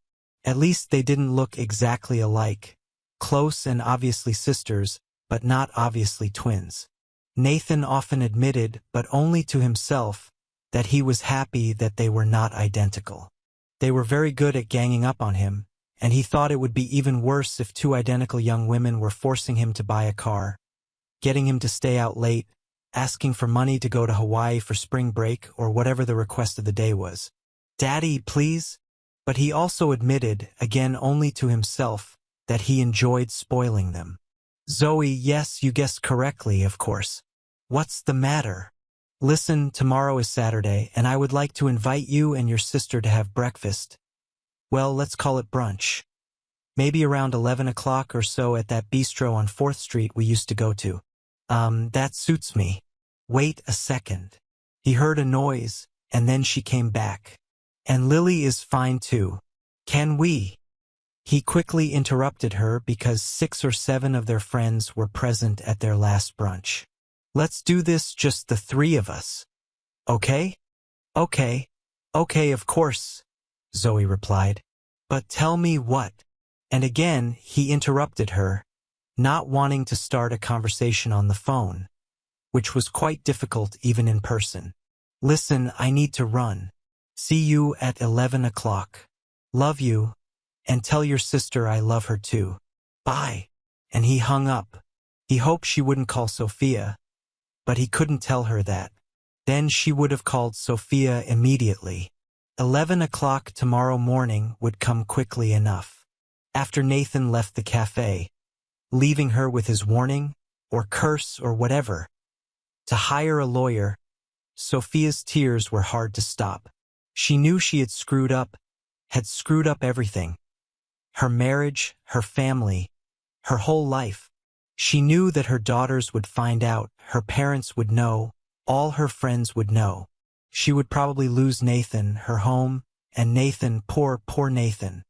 A: At least they didn't look exactly alike. Close and obviously sisters, but not obviously twins. Nathan often admitted, but only to himself, that he was happy that they were not identical. They were very good at ganging up on him, and he thought it would be even worse if 2 identical young women were forcing him to buy a car, getting him to stay out late, asking for money to go to Hawaii for spring break or whatever the request of the day was. "Daddy, please." But he also admitted, again only to himself, that he enjoyed spoiling them. "Zoe, yes, you guessed correctly, of course. What's the matter?" "Listen, tomorrow is Saturday, and I would like to invite you and your sister to have breakfast. Well, let's call it brunch. Maybe around 11 o'clock or so at that bistro on 4th Street we used to go to." That suits me." "Wait a second." He heard a noise, and then she came back. "And Lily is fine too. Can we?" He quickly interrupted her because 6 or 7 of their friends were present at their last brunch. "Let's do this just the 3 of us. Okay?" "Okay. Okay, of course," Zoe replied. "But tell me what?" And again he interrupted her, not wanting to start a conversation on the phone, which was quite difficult even in person. "Listen, I need to run. See you at 11 o'clock. Love you, and tell your sister I love her too. Bye." And he hung up. He hoped she wouldn't call Sophia, but he couldn't tell her that. Then she would have called Sophia immediately. 11 o'clock tomorrow morning would come quickly enough. After Nathan left the cafe, leaving her with his warning, or curse, or whatever, to hire a lawyer, Sophia's tears were hard to stop. She knew she had screwed up everything. Her marriage, her family, her whole life. She knew that her daughters would find out, her parents would know, all her friends would know. She would probably lose Nathan, her home, and Nathan, poor Nathan.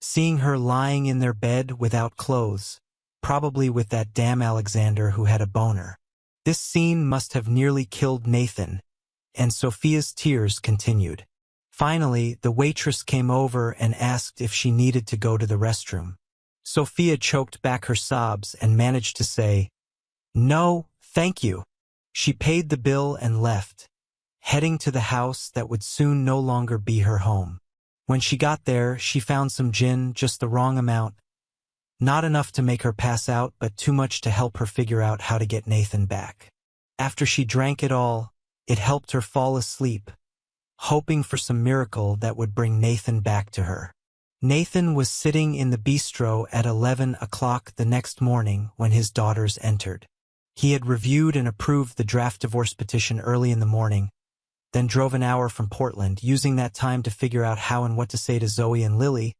A: Seeing her lying in their bed without clothes, probably with that damn Alexander who had a boner. This scene must have nearly killed Nathan, and Sophia's tears continued. Finally, the waitress came over and asked if she needed to go to the restroom. Sophia choked back her sobs and managed to say, "No, thank you." She paid the bill and left, heading to the house that would soon no longer be her home. When she got there, she found some gin, just the wrong amount. Not enough to make her pass out, but too much to help her figure out how to get Nathan back. After she drank it all, it helped her fall asleep, hoping for some miracle that would bring Nathan back to her. Nathan was sitting in the bistro at 11 o'clock the next morning when his daughters entered. He had reviewed and approved the draft divorce petition early in the morning, then drove an hour from Portland, using that time to figure out how and what to say to Zoe and Lily.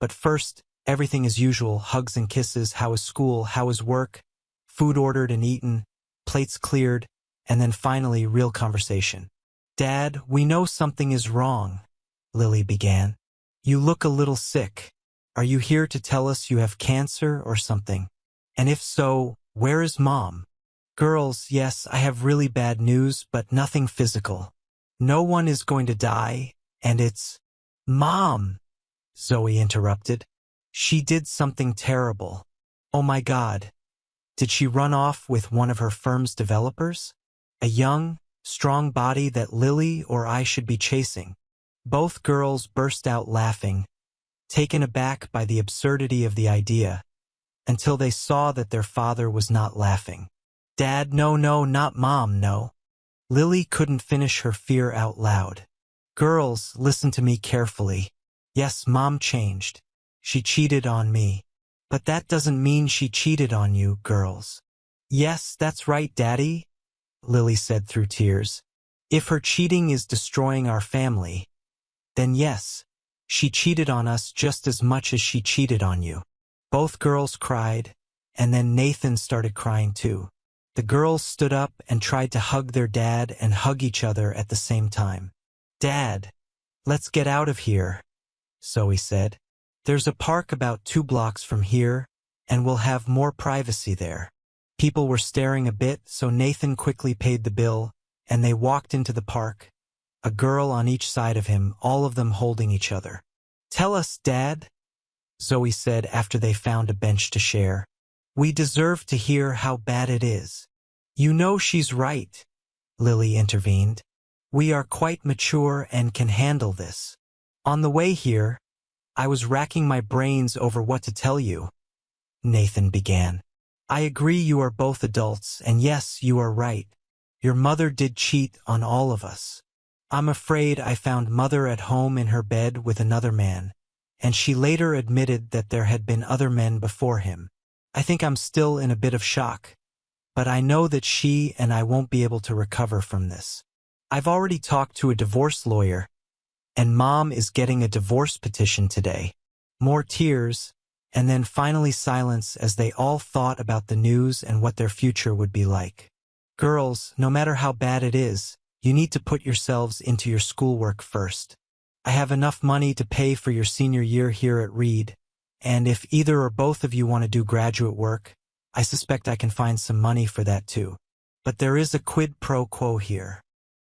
A: But first, everything as usual, hugs and kisses, how is school, how is work, food ordered and eaten, plates cleared, and then finally real conversation. "Dad, we know something is wrong," Lily began. "You look a little sick. Are you here to tell us you have cancer or something? And if so, where is Mom?" "Girls, yes, I have really bad news, but nothing physical. No one is going to die, and it's—" "Mom!" Zoe interrupted. "She did something terrible. Oh my God. Did she run off with one of her firm's developers? A young, strong body that Lily or I should be chasing." Both girls burst out laughing, taken aback by the absurdity of the idea, until they saw that their father was not laughing. "Dad, no, not Mom, no." Lily couldn't finish her fear out loud. "Girls, listen to me carefully. Yes, Mom changed. She cheated on me. But that doesn't mean she cheated on you, girls." "Yes, that's right, Daddy," Lily said through tears. "If her cheating is destroying our family, then yes, she cheated on us just as much as she cheated on you." Both girls cried, and then Nathan started crying too. The girls stood up and tried to hug their dad and hug each other at the same time. "Dad, let's get out of here," Zoe said. "There's a park about 2 blocks from here, and we'll have more privacy there." People were staring a bit, so Nathan quickly paid the bill, and they walked into the park, a girl on each side of him, all of them holding each other. "Tell us, Dad," Zoe said after they found a bench to share. "We deserve to hear how bad it is." "You know she's right," Lily intervened. "We are quite mature and can handle this. On the way here, I was racking my brains over what to tell you," Nathan began. "I agree you are both adults, and yes, you are right. Your mother did cheat on all of us. I'm afraid I found Mother at home in her bed with another man, and she later admitted that there had been other men before him. I think I'm still in a bit of shock, but I know that she and I won't be able to recover from this. I've already talked to a divorce lawyer, and Mom is getting a divorce petition today. More tears, and then finally silence as they all thought about the news and what their future would be like. Girls, no matter how bad it is, you need to put yourselves into your schoolwork first. I have enough money to pay for your senior year here at Reed, and if either or both of you want to do graduate work, I suspect I can find some money for that too. But there is a quid pro quo here.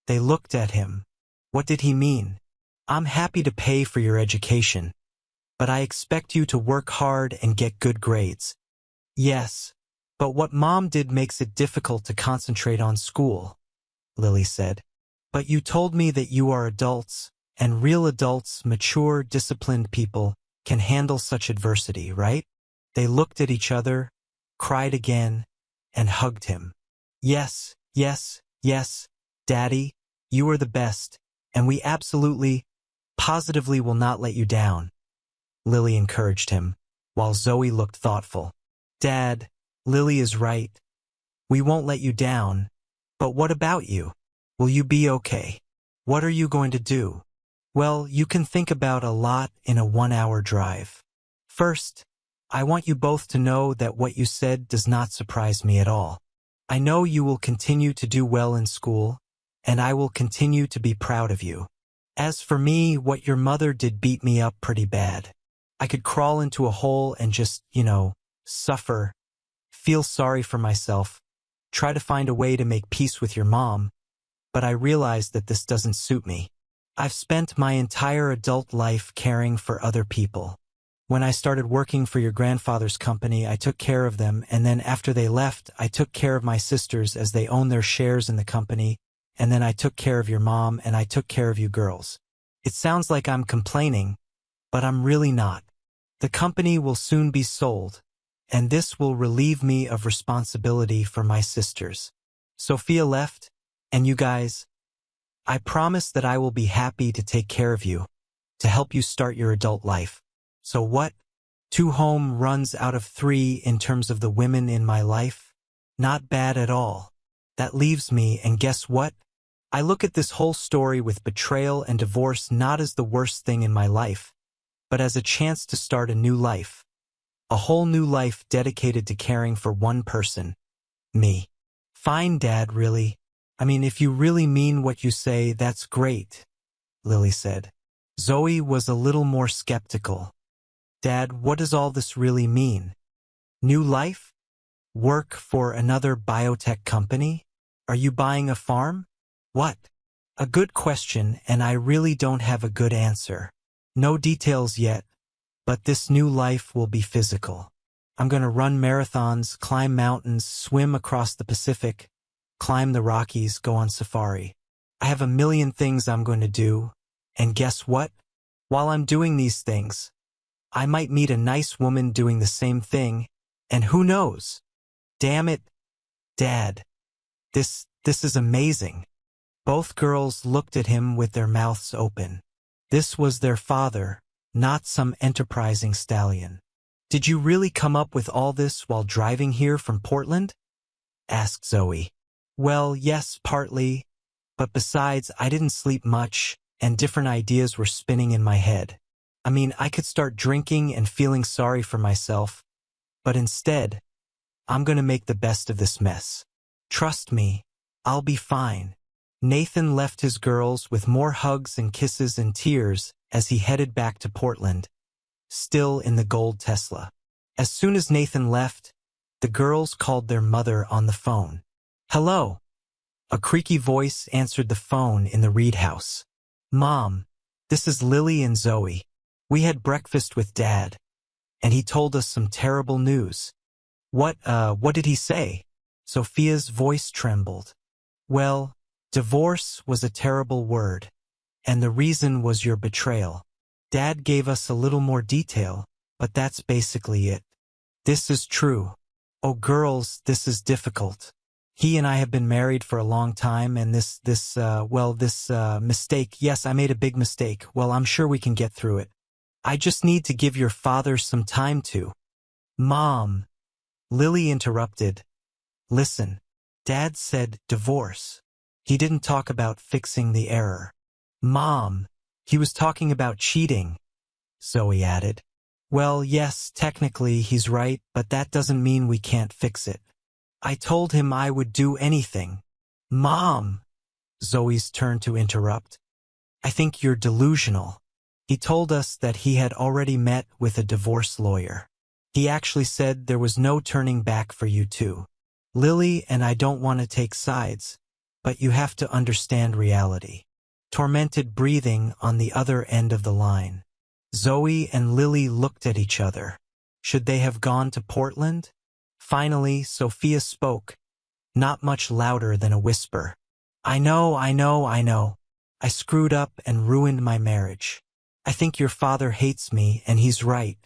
A: They looked at him. What did he mean? I'm happy to pay for your education, but I expect you to work hard and get good grades. Yes, but what Mom did makes it difficult to concentrate on school, Lily said. But you told me that you are adults, and real adults, mature, disciplined people, can handle such adversity, right? They looked at each other, cried again, and hugged him. Yes, yes, yes, Daddy, you are the best, and we absolutely, positively will not let you down, Lily encouraged him, while Zoe looked thoughtful. Dad, Lily is right. We won't let you down, but what about you? Will you be okay? What are you going to do? Well, you can think about a lot in a 1-hour drive. First, I want you both to know that what you said does not surprise me at all. I know you will continue to do well in school, and I will continue to be proud of you. As for me, what your mother did beat me up pretty bad. I could crawl into a hole and just, suffer, feel sorry for myself, try to find a way to make peace with your mom, but I realized that this doesn't suit me. I've spent my entire adult life caring for other people. When I started working for your grandfather's company, I took care of them, and then after they left, I took care of my sisters as they own their shares in the company, and then I took care of your mom, and I took care of you girls. It sounds like I'm complaining, but I'm really not. The company will soon be sold, and this will relieve me of responsibility for my sisters. Sophia left, and you guys, I promise that I will be happy to take care of you, to help you start your adult life. So what? 2 home runs out of 3 in terms of the women in my life? Not bad at all. That leaves me, and guess what? I look at this whole story with betrayal and divorce not as the worst thing in my life, but as a chance to start a new life. A whole new life dedicated to caring for one person. Me. Fine, Dad, really. I mean, if you really mean what you say, that's great, Lily said. Zoe was a little more skeptical. Dad, what does all this really mean? New life? Work for another biotech company? Are you buying a farm? What? A good question, and I really don't have a good answer. No details yet, but this new life will be physical. I'm going to run marathons, climb mountains, swim across the Pacific, climb the Rockies, go on safari. I have a million things I'm going to do, and guess what? While I'm doing these things, I might meet a nice woman doing the same thing, and who knows? Damn it, Dad. This is amazing. Both girls looked at him with their mouths open. This was their father, not some enterprising stallion. Did you really come up with all this while driving here from Portland? Asked Zoe. Well, yes, partly, but besides, I didn't sleep much, and different ideas were spinning in my head. I mean, I could start drinking and feeling sorry for myself, but instead, I'm going to make the best of this mess. Trust me, I'll be fine. Nathan left his girls with more hugs and kisses and tears as he headed back to Portland, still in the gold Tesla. As soon as Nathan left, the girls called their mother on the phone. Hello. A creaky voice answered the phone in the Reed house. Mom, this is Lily and Zoe. We had breakfast with Dad, and he told us some terrible news. What did he say? Sophia's voice trembled. Well, divorce was a terrible word, and the reason was your betrayal. Dad gave us a little more detail, but that's basically it. This is true. Oh, girls, this is difficult. He and I have been married for a long time, and this mistake, yes, I made a big mistake. Well, I'm sure we can get through it. I just need to give your father some time to. Mom, Lily interrupted. Listen, Dad said divorce. He didn't talk about fixing the error. Mom, he was talking about cheating, Zoe added. Well, yes, technically he's right, but that doesn't mean we can't fix it. I told him I would do anything. Mom, Zoe's turn to interrupt. I think you're delusional. He told us that he had already met with a divorce lawyer. He actually said there was no turning back for you two. Lily and I don't want to take sides, but you have to understand reality. Tormented breathing on the other end of the line. Zoe and Lily looked at each other. Should they have gone to Portland? Finally, Sophia spoke, not much louder than a whisper. I know. I screwed up and ruined my marriage. I think your father hates me, and he's right.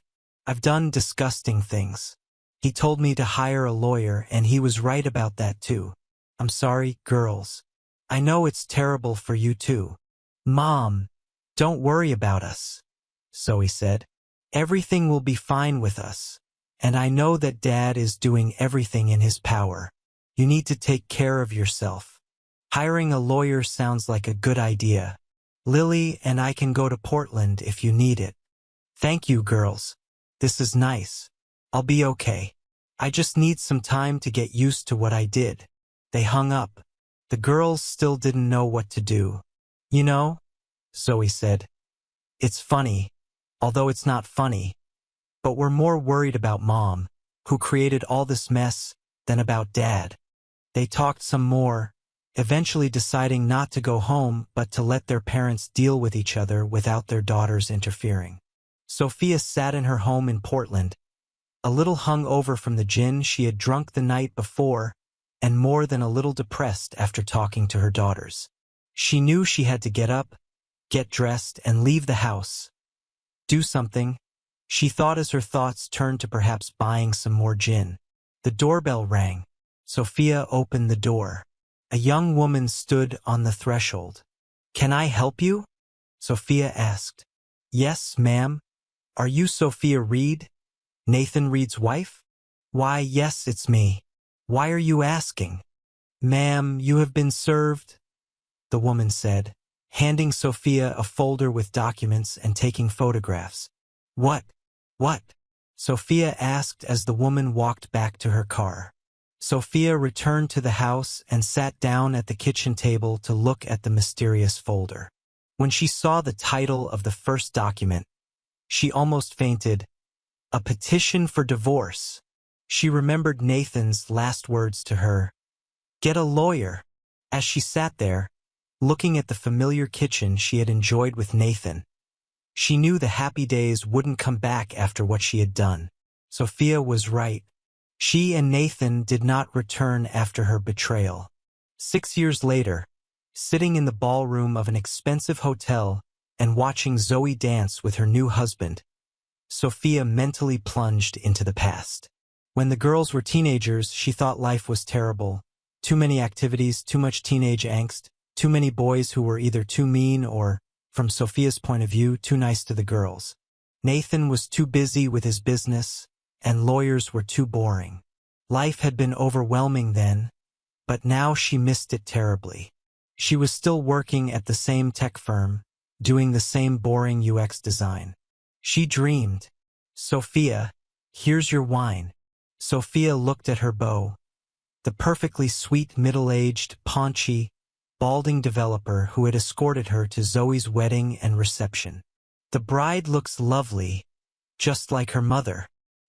A: I've done disgusting things. He told me to hire a lawyer, and he was right about that too. I'm sorry, girls. I know it's terrible for you too. Mom, don't worry about us, Zoe said. Everything will be fine with us. And I know that Dad is doing everything in his power. You need to take care of yourself. Hiring a lawyer sounds like a good idea. Lily and I can go to Portland if you need it. Thank you, girls. This is nice. I'll be okay. I just need some time to get used to what I did. They hung up. The girls still didn't know what to do. You know, Zoe said, it's funny, although it's not funny. But we're more worried about Mom, who created all this mess, than about Dad. They talked some more, eventually deciding not to go home but to let their parents deal with each other without their daughters interfering. Sophia sat in her home in Portland, a little hung over from the gin she had drunk the night before, and more than a little depressed after talking to her daughters. She knew she had to get up, get dressed, and leave the house. Do something, she thought as her thoughts turned to perhaps buying some more gin. The doorbell rang. Sophia opened the door. A young woman stood on the threshold. Can I help you? Sophia asked. Yes, ma'am. Are you Sophia Reed? Nathan Reed's wife? Why, yes, it's me. Why are you asking? Ma'am, you have been served, the woman said, handing Sophia a folder with documents and taking photographs. What? Sophia asked as the woman walked back to her car. Sophia returned to the house and sat down at the kitchen table to look at the mysterious folder. When she saw the title of the first document, she almost fainted. A petition for divorce. She remembered Nathan's last words to her. Get a lawyer. As she sat there, looking at the familiar kitchen she had enjoyed with Nathan, she knew the happy days wouldn't come back after what she had done. Sophia was right. She and Nathan did not return after her betrayal. 6 years later, sitting in the ballroom of an expensive hotel and watching Zoe dance with her new husband, Sophia mentally plunged into the past. When the girls were teenagers, she thought life was terrible. Too many activities, too much teenage angst, too many boys who were either too mean or, from Sophia's point of view, too nice to the girls. Nathan was too busy with his business, and lawyers were too boring. Life had been overwhelming then, but now she missed it terribly. She was still working at the same tech firm, doing the same boring UX design. She dreamed. Sophia, here's your wine. Sophia looked at her beau, the perfectly sweet middle-aged, paunchy, balding developer who had escorted her to Zoe's wedding and reception. The bride looks lovely, just like her mother.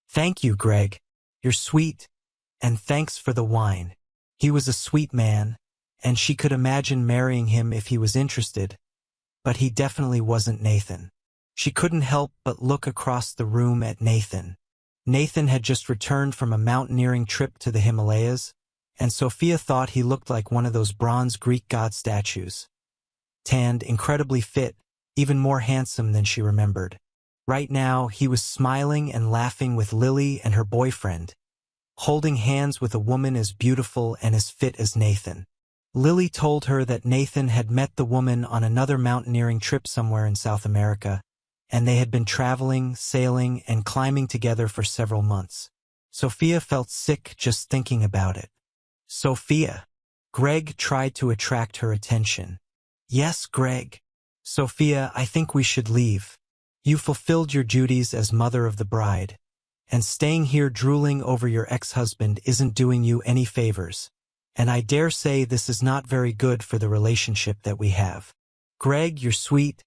A: Thank you, Greg. You're sweet, and thanks for the wine. He was a sweet man, and she could imagine marrying him if he was interested, but he definitely wasn't Nathan. She couldn't help but look across the room at Nathan. Nathan had just returned from a mountaineering trip to the Himalayas, and Sophia thought he looked like one of those bronze Greek god statues. Tanned, incredibly fit, even more handsome than she remembered. Right now, he was smiling and laughing with Lily and her boyfriend, holding hands with a woman as beautiful and as fit as Nathan. Lily told her that Nathan had met the woman on another mountaineering trip somewhere in South America, and they had been traveling, sailing, and climbing together for several months. Sophia felt sick just thinking about it. Sophia. Greg tried to attract her attention. Yes, Greg. Sophia, I think we should leave. You fulfilled your duties as mother of the bride, and staying here drooling over your ex-husband isn't doing you any favors. And I dare say this is not very good for the relationship that we have. Greg, you're sweet,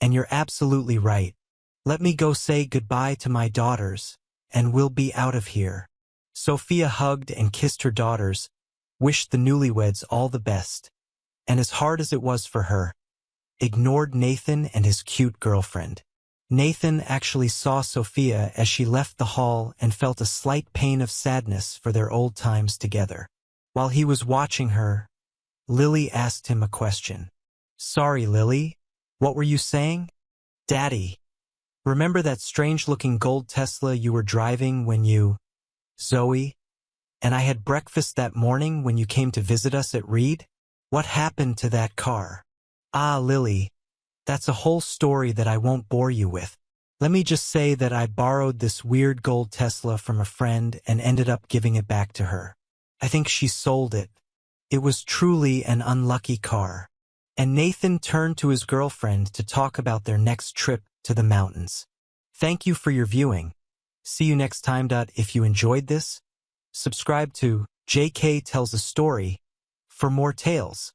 A: and you're absolutely right. Let me go say goodbye to my daughters, and we'll be out of here. Sophia hugged and kissed her daughters, wished the newlyweds all the best, and as hard as it was for her, ignored Nathan and his cute girlfriend. Nathan actually saw Sophia as she left the hall and felt a slight pain of sadness for their old times together. While he was watching her, Lily asked him a question. Sorry, Lily, what were you saying? Daddy, remember that strange-looking gold Tesla you were driving when you... Zoe, and I had breakfast that morning when you came to visit us at Reed? What happened to that car? Ah, Lily, that's a whole story that I won't bore you with. Let me just say that I borrowed this weird gold Tesla from a friend and ended up giving it back to her. I think she sold it. It was truly an unlucky car. And Nathan turned to his girlfriend to talk about their next trip to the mountains. Thank you for your viewing. See you next time. If you enjoyed this, subscribe to JK Tells a Story for more tales.